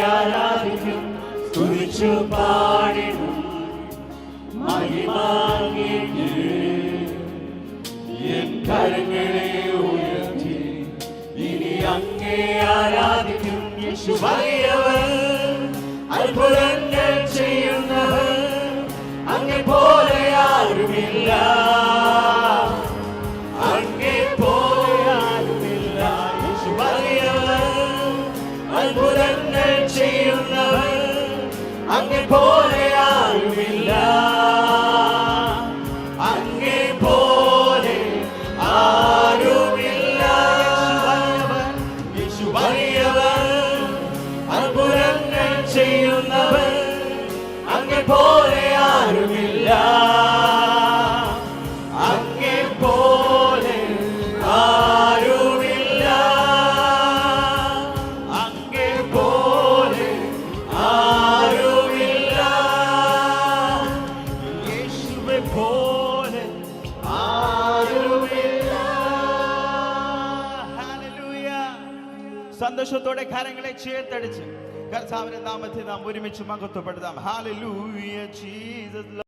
ആരാധിക്കും, സ്തുതിച്ചു പാടിടും മഹിമാങ്ങേക്ക്. എൻ കരങ്ങളെ ഉയർത്തി ഇനി അങ്ങേ ആരാധിക്കും. യേശു വലിയവൻ, അത്ഭുതങ്ങൾ ചെയ്യുന്നവൻ, അങ്ങേ പോലെ ആരുമില്ല, അങ്ങേ പോലെ ആരുമില്ല. യേശു വലിയവൻ, അത്ഭുതങ്ങൾ ചെയ്യുന്നവൻ, അങ്ങേ പോലെ ആരുമില്ല, അങ്ങേ പോലെ ആരുമില്ല. യേശു വലിയവൻ, അത്ഭുതങ്ങൾ ചെയ്യുന്നവൻ, അങ്ങേ പോലെ ആരുമില്ല, അങ്ങേ പോലെ ആരുമില്ല, അങ്ങേ പോലെ ആരുമില്ല, യേശുവെ പോലെ ആരുമില്ല. ഹല്ലേലൂയ. സന്തോഷത്തോടെ കരങ്ങളെ ചേർത്തടിച്ച് കർത്താവിന്റെ നാമത്തിൽ നാം ഒരുമിച്ച് മഹത്വപ്പെടുത്താം. ഹല്ലേലൂയ. ജീസസ്.